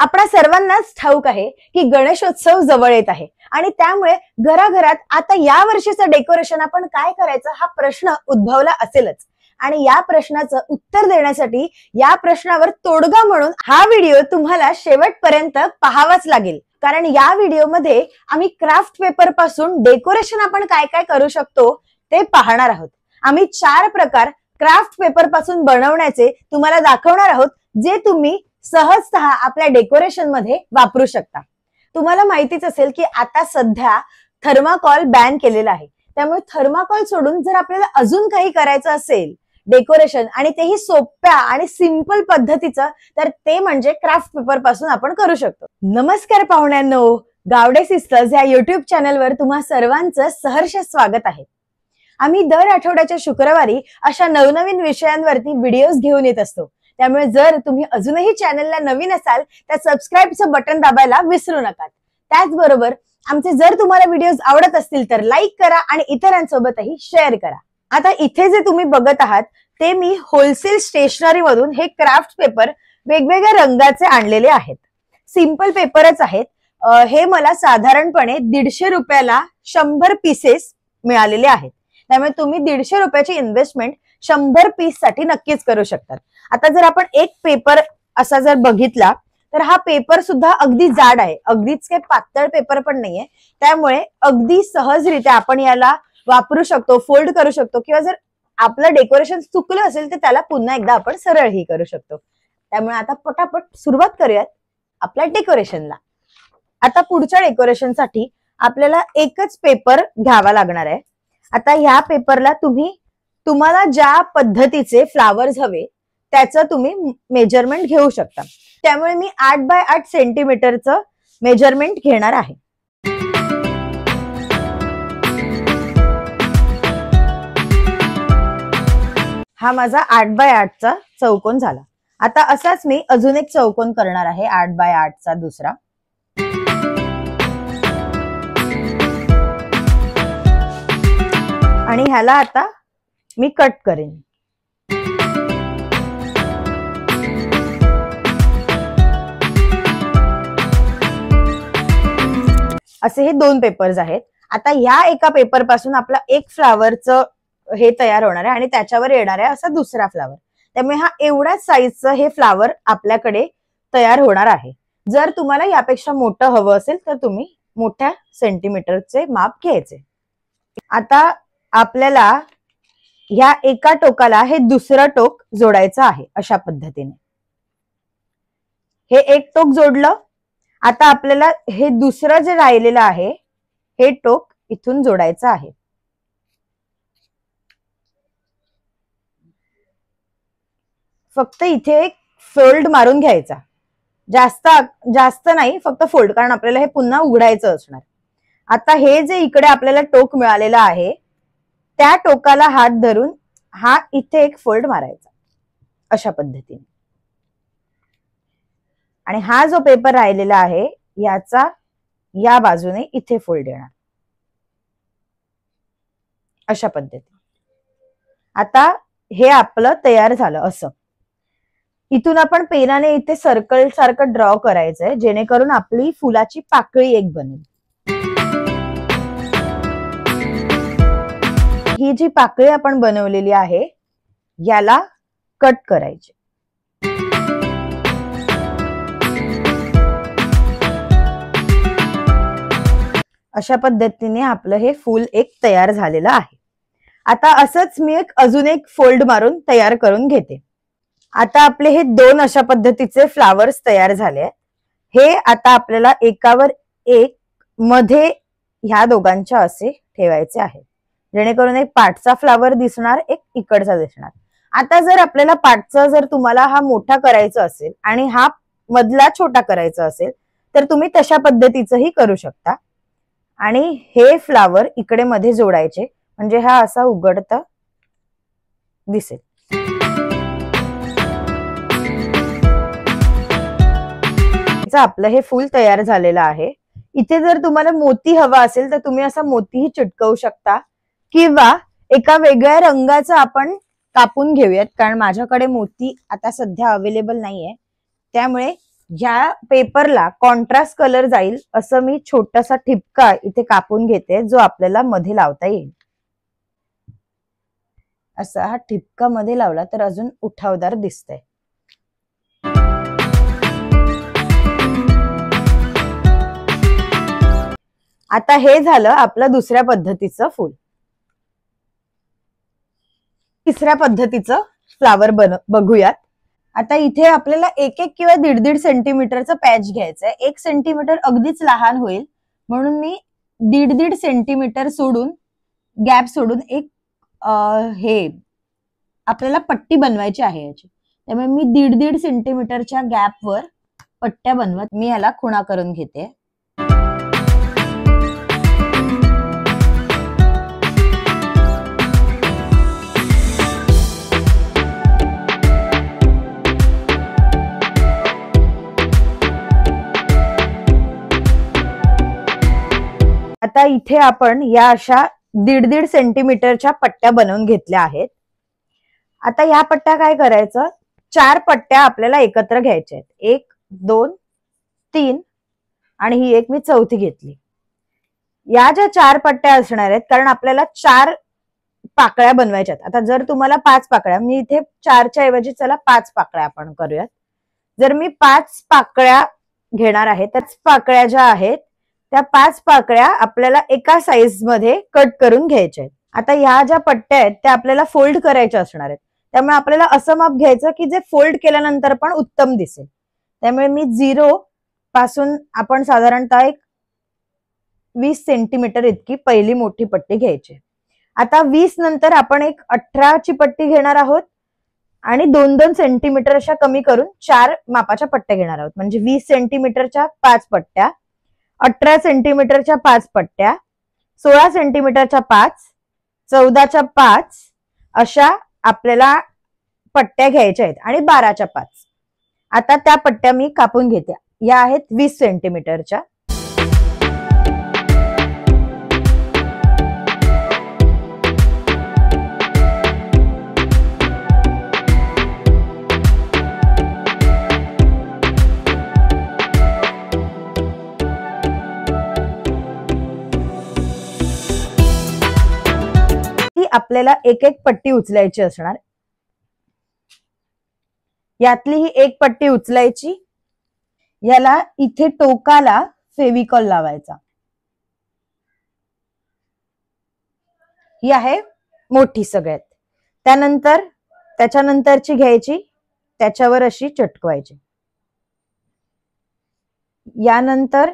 आपल्या सर्वांनाच ठाऊक आहे की गणेशोत्सव जवळ येत आहे आणि त्यामुळे घराघरात आता या वर्षीचं डेकोरेशन आपण काय करायचं हा प्रश्न उद्भवला असेलच। आणि या प्रश्नाचं उत्तर देण्यासाठी या प्रश्नावर तोडगा म्हणून हा व्हिडिओ तुम्हाला शेवटपर्यंत पाहावाच लागेल, कारण या व्हिडिओमध्ये आम्ही क्राफ्ट पेपर पासून डेकोरेशन आपण काय काय करू शकतो ते पाहणार आहोत। आम्ही 4 प्रकार क्राफ्ट पेपर पासून बनवण्याचे तुम्हाला दाखवणार आहोत, जे तुम्ही सहजतः आपल्या डेकोरेशन मध्ये वापरू शकता। तुम्हाला माहितीच असेल की आता सध्या थर्माकोल बॅन केलेला आहे, त्यामुळे थर्माकोल सोडून जर आपल्याला अजून काही करायचं असेल डेकोरेशन आणि तेही सोप्या आणि सिंपल पद्धतीचं, तर ते म्हणजे क्राफ्ट पेपर पासून आपण करू शकतो। नमस्कार पाहुण्यांनो, गावडे सिस्टर्स या युट्यूब चॅनलवर तुम्हा सर्वांचं सहर्ष स्वागत आहे। आम्ही दर आठवड्याच्या शुक्रवारी अशा नवनवीन विषयांवरती व्हिडिओज घेऊन येत असतो, त्यामुळे जर तुम्ही अजूनही चॅनलला नवीन असाल तर सबस्क्राईबचं बटन दाबायला विसरू नका। त्याचबरोबर आमचे जर तुम्हाला व्हिडिओज आवडत असतील तर लाईक करा आणि इतरांसोबतही शेअर करा। आता इथे जे तुम्ही बघत आहात ते मी होलसेल स्टेशनरी मधून हे क्राफ्ट पेपर वेगवेगळ्या रंगाचे आणलेले आहेत। सिंपल पेपरच आहेत। हे मला साधारणपणे 150 रुपयाला 100 पीसेस मिळालेले आहेत, त्यामुळे तुम्ही 150 रुपयाची इन्व्हेस्टमेंट 100 पीस साठी नक्कीच करू शकतात। आता जर आपण एक पेपर असा जर बघितला तर हा पेपर सुद्धा अगदी जाड आहे, अगदीच काही पातळ पेपर पण नाहीये, त्यामुळे अगदी सहजरित्या आपण याला वापरू शकतो, फोल्ड करू शकतो, किंवा जर आपलं डेकोरेशन चुकलं असेल तर त्याला पुन्हा एकदा आपण सरळही करू शकतो। त्यामुळे आता पटापट सुरुवात करूयात आपल्या डेकोरेशनला। आता पुढच्या डेकोरेशनसाठी आपल्याला एकच पेपर घ्यावा लागणार आहे। आता ह्या पेपरला तुम्हाला ज्या पद्धतीचे फ्लावर्स हवे त्याचं तुम्ही मेजरमेंट घेऊ शकता, त्यामुळे मी 8 बाय 8 सेंटीमीटरचं मेजरमेंट घेणार आहे। हा माझा 8 बाय 8 चा चौकोन झाला। आता असाच मी अजून एक चौकोन करणार आहे 8 बाय 8 चा दुसरा। आणि ह्याला आता मी कट करेन। असे हे 2 पेपर्स आहेत। आता ह्या एका पेपर पासून आपला एक फ्लावरचं हे तयार होणार आहे आणि त्याच्यावर येणार आहे असा दुसरा फ्लावर, त्यामुळे हा एवढाच साईजचं हे फ्लावर आपल्याकडे तयार होणार आहे। जर तुम्हाला यापेक्षा मोठं हवं असेल तर तुम्ही मोठ्या सेंटीमीटरचे माप घ्यायचे। आता आपल्याला ह्या एका टोकाला हे दुसरं टोक जोडायचं आहे अशा पद्धतीने। हे एक टोक जोडलं। आता आपल्याला हे दुसरं जे राहिलेलं आहे हे टोक इथून जोडायचं आहे। फक्त इथे एक फोल्ड मारून घ्यायचा, जास्त नाही, फक्त फोल्ड, कारण आपल्याला हे पुन्हा उघडायचं असणार। आता हे जे इकडे आपल्याला टोक मिळालेलं आहे त्या टोकाला हात धरून हा इथे एक फोल्ड मारायचा अशा पद्धतीने। आणि हा जो पेपर राहिलेला आहे याचा या बाजूने इथे फोल्ड येणार अशा पद्धतीने। आता हे आपलं तयार झालं असं। इथून आपण पेनाने इथे सर्कल सारखं ड्रॉ करायचंय, जेणेकरून आपली फुलाची पाकळी एक बनेल। ही जी पाकळी आपण बनवलेली आहे याला कट करायची। अशा पद्धतीने आपलं हे फूल एक तयार झालेलं आहे। आता असंच मी अजून एक फोल्ड मारून तयार करून घेते। आता आपले हे 2 अशा पद्धतीचे फ्लावर्स तयार झाले आहेत। हे आता आपल्याला एकावर एक मध्ये ह्या दोघांच्या असे ठेवायचे आहे, जेणेकरून एक पाठचा फ्लावर दिसणार, एक इकडचा दिसणार। आता जर आपल्याला पाठचा जर तुम्हाला हा मोठा करायचा असेल आणि हा मधला छोटा करायचा असेल तर तुम्ही तशा पद्धतीचंही करू शकता। आणि हे फ्लावर इकडे मध्ये जोडायचे, म्हणजे हा असा उघडता दिसेल। आपलं हे फूल तयार झालेलं आहे। इथे जर तुम्हाला मोती हवा असेल तर तुम्ही असा मोतीही चिटकवू शकता, किंवा एका वेगळ्या रंगाचा आपण कापून घेऊयात, कारण माझ्याकडे मोती आता सध्या अवेलेबल नाहीये, त्यामुळे ह्या पेपरला कॉन्ट्रास्ट कलर जाईल असं मी छोटासा ठिपका इथे कापून घेते, जो आपल्याला मध्ये लावता येईल. असा हा ठिपका मध्ये लावला तर अजून उठावदार दिसतंय. आता हे झालं आपलं दुसऱ्या पद्धतीचं फूल. तिसऱ्या पद्धतीचं फ्लावर बघूयात. आता इथे आपल्याला 1-1 किंवा 1.5 सेंटीमीटरचं पॅच घ्यायचंय. 1 सेंटीमीटर अगदीच लहान होईल, म्हणून मी 1.5 सेंटीमीटर सोडून गॅप सोडून एक हे आपल्याला पट्टी बनवायची आहे याची. त्यामुळे मी 1.5 सेंटीमीटरच्या गॅपवर पट्ट्या बनवत मी याला खुणा करून घेते. आता इथे आपण या अशा 1.5 सेंटीमीटरच्या पट्ट्या बनवून घेतल्या आहेत. आता या पट्ट्या काय करायचं, 4 पट्ट्या आपल्याला एकत्र घ्यायच्या आहेत. 1, 2, 3 आणि ही एक मी चौथी घेतली. या ज्या 4 पट्ट्या असणार आहेत, कारण आपल्याला 4 पाकळ्या बनवायच्या आहेत. आता जर तुम्हाला 5 पाकळ्या, मी इथे 4च्या ऐवजी चला 5 पाकळ्या आपण करूयात. जर मी 5 पाकळ्या घेणार आहे, तर पाकळ्या ज्या आहेत त्या 5 पाकळ्या आपल्याला एका साइज मध्ये कट करून घ्यायच्या आहेत. आता ह्या ज्या पट्ट्या आहेत त्या आपल्याला फोल्ड करायच्या असणार आहेत. त्यामुळे आपल्याला असं माप घ्यायचं की जे फोल्ड केल्यानंतर पण उत्तम दिसेल. त्यामुळे मी 0 पासून आपण साधारणतः एक 20 सेंटीमीटर इतकी पहिली मोठी पट्टी घ्यायची. आता 20 नंतर आपण एक 18ची पट्टी घेणार आहोत आणि 2-2 सेंटीमीटर अशा कमी करून 4 मापाच्या पट्ट्या घेणार आहोत. म्हणजे 20 सेंटीमीटरच्या 5 पट्ट्या, 18 सेंटीमीटरच्या 5 पट्ट्या, 16 सेंटीमीटरच्या 5, 14च्या 5 अशा आपल्याला पट्ट्या घ्यायच्या आहेत आणि 12च्या 5. आता त्या पट्ट्या मी कापून घेते. या आहेत 20 सेंटीमीटरच्या. आपल्याला एक पट्टी उचलायची असणार. यातली ही एक पट्टी उचलायची. याला इथे टोकाला फेविकॉल लावायचा. ही आहे मोठी सगळ्यात. त्याच्यानंतरची घ्यायची, त्याच्यावर अशी चटकवायची. यानंतर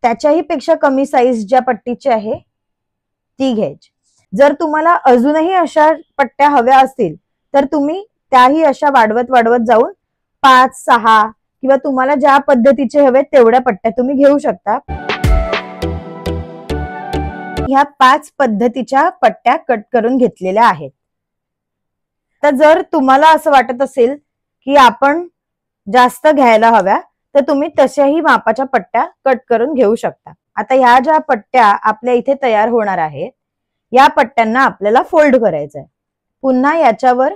त्याच्याही पेक्षा कमी साईज ज्या पट्टीची आहे ती घ्यायची. जर तुम्हाला अजूनही अशा पट्ट्या हव्या असतील तर तुम्ही त्याही अशा वाढवत जाऊन 5, 6 किंवा तुम्हाला ज्या पद्धतीचे हवे तेवढ्या पट्ट्या तुम्ही घेऊ शकता. ह्या 5 पद्धतीच्या पट्ट्या कट करून घेतलेल्या आहेत. तर जर तुम्हाला असं वाटत असेल की आपण जास्त घ्यायला हव्या तर तुम्ही तशाही मापाच्या पट्ट्या कट करून घेऊ शकता. आता ह्या ज्या पट्ट्या आपल्या इथे तयार होणार आहेत या पट्ट्यांना आपल्याला फोल्ड करायचं आहे. पुन्हा याच्यावर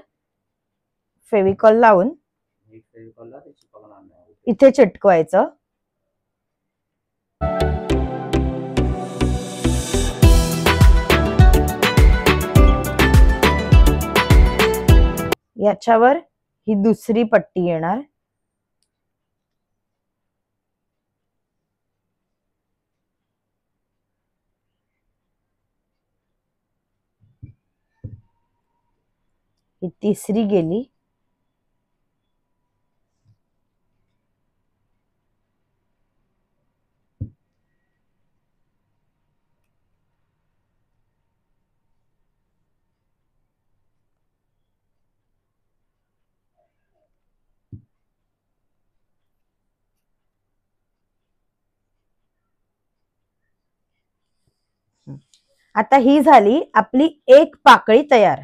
फेविकॉल लावून इथे चिटकवायचं. याच्यावर ही दुसरी पट्टी येणार. ही तिसरी गेली. आता ही झाली आपली एक पाकळी तयार.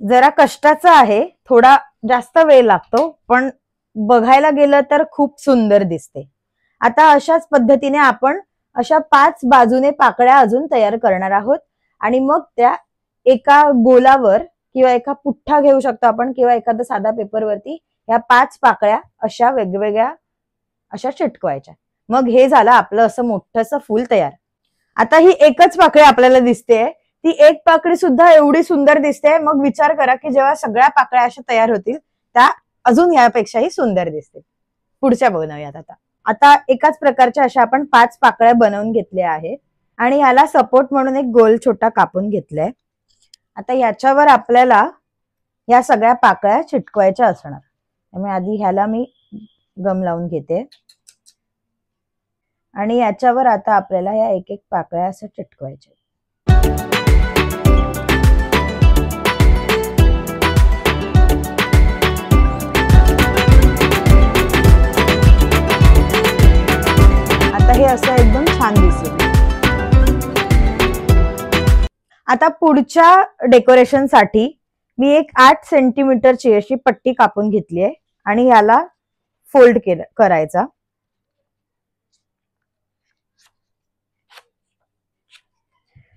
जरा कष्टाचं आहे, थोडा जास्त वेळ लागतो, पण बघायला गेलं तर खूप सुंदर दिसते. आता अशाच पद्धतीने आपण अशा 5 बाजूने पाकळ्या अजून तयार करणार आहोत आणि मग त्या एका गोलावर किंवा एका पुठ्ठा घेऊ शकतो आपण किंवा एखादा साधा पेपरवरती ह्या 5 पाकळ्या अशा वेगवेगळ्या अशा चिटकवायच्या. मग हे झालं आपलं असं मोठंसं फूल तयार. आता ही एकच पाकळी आपल्याला दिसते, ती एक पाकळी सुद्धा एवढी सुंदर दिसते. मग विचार करा की जेव्हा सगळ्या पाकळ्या अशा तयार होतील त्या अजून यापेक्षाही सुंदर दिसतील. पुढच्या बनवूयात. आता एकाच प्रकारच्या अशा आपण 5 पाकळ्या बनवून घेतल्या आहेत आणि याला सपोर्ट म्हणून एक गोल छोटा कापून घेतलाय. आता याच्यावर आपल्याला या सगळ्या पाकळ्या चिटकवायच्या असणार. त्यामुळे आधी ह्याला मी गम लावून घेते आणि याच्यावर आता आपल्याला या एक एक पाकळ्या असं चिटकवायच्या. आता हे असं एकदम छान दिसेल. आता पुढच्या डेकोरेशन साठी मी एक 8 सेंटीमीटरची अशी पट्टी कापून घेतली आहे आणि याला फोल्ड करायचा.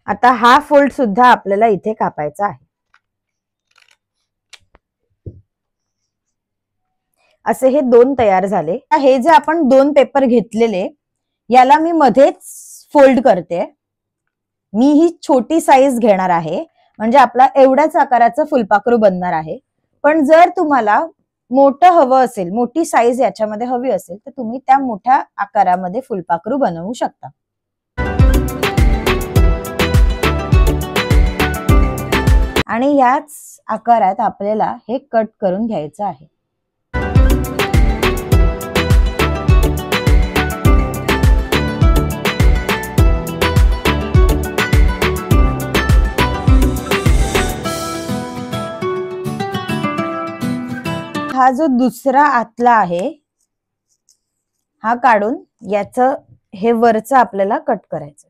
आता हा फोल्ड सुद्धा आपल्याला इथे कापायचा आहे. असे हे 2 तयार झाले. हे जे आपण 2 पेपर घेतलेले याला मी मध्येच फोल्ड करते. मी ही छोटी साईज घेणार आहे म्हणजे आपला एवढ्याच आकाराचं फुलपाखरू बनणार आहे. पण जर तुम्हाला मोठं हवं असेल, मोठी साईज याच्यामध्ये हवी असेल तर तुम्ही त्या मोठ्या आकारामध्ये फुलपाखरू बनवू शकता. आणि याच आकारात आपल्याला हे कट करून घ्यायचं आहे. हा जो दुसरा आतला आहे हा काढून याचं हे वरचं आपल्याला कट करायचं.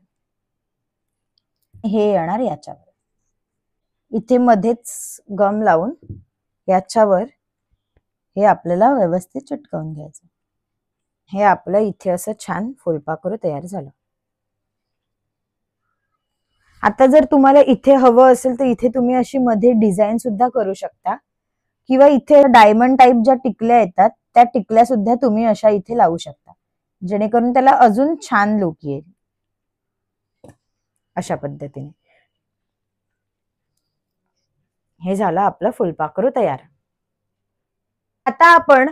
हे येणार याच्यावर. इथे मध्येच गम लावून याच्यावर हे आपल्याला व्यवस्थित चिटकवून घ्यायचं. हे आपलं इथे असं छान फुलपाखरू तयार झालं. आता जर तुम्हाला इथे हवं असेल तर इथे तुम्ही अशी मध्ये डिझाईन सुद्धा करू शकता किंवा इथे डायमंड टाइप ज्या टिकल्या येतात त्या टिकल्या सुद्धा तुम्ही अशा इथे लावू शकता जेणेकरून त्याला अजून छान लुक येईल. अशा पद्धतीने हे झालं आपलं फुलपाखरू तयार. आता आपण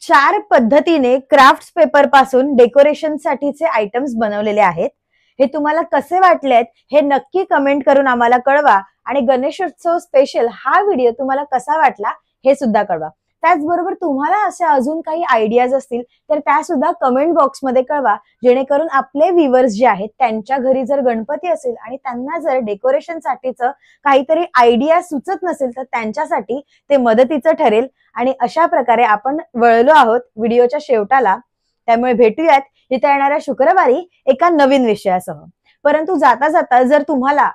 4 पद्धतीने क्राफ्ट पेपर पासून डेकोरेशन साठीचे आयटम्स बनवलेले आहेत. हे तुम्हाला कसे वाटलेत हे नक्की कमेंट करून आम्हाला कळवा आणि गणेशोत्सव स्पेशल हा व्हिडिओ तुम्हाला कसा वाटला हे सुद्धा कळवा. त्याचबरोबर तुम्हाला असे अजून काही आयडियाज असतील तर त्या सुद्धा कमेंट बॉक्स मध्ये कळवा जेणेकरून आपले व्ह्यूअर्स जे आहेत त्यांच्या घरी जर गणपती असेल आणि त्यांना जर डेकोरेशन साठीचं काहीतरी आयडिया सुचत नसेल तर त्यांच्यासाठी ते मदतीचं ठरेल. आणि अशा प्रकारे आपण वळलो आहोत व्हिडिओच्या शेवटाला. त्यामुळे भेटूयात येत्या येणाऱ्या शुक्रवारी एका नवीन विषयासह. परंतु जाता जाता जर तुम्हाला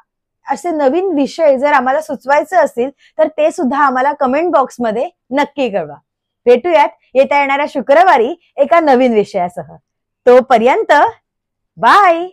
असे नवीन विषय जर आम्हाला सुचवायचे असतील तर ते सुद्धा आम्हाला कमेंट बॉक्स मध्ये नक्की कळवा. भेटूयात येत्या येणाऱ्या शुक्रवारी एका नवीन विषयासह. तोपर्यंत बाय.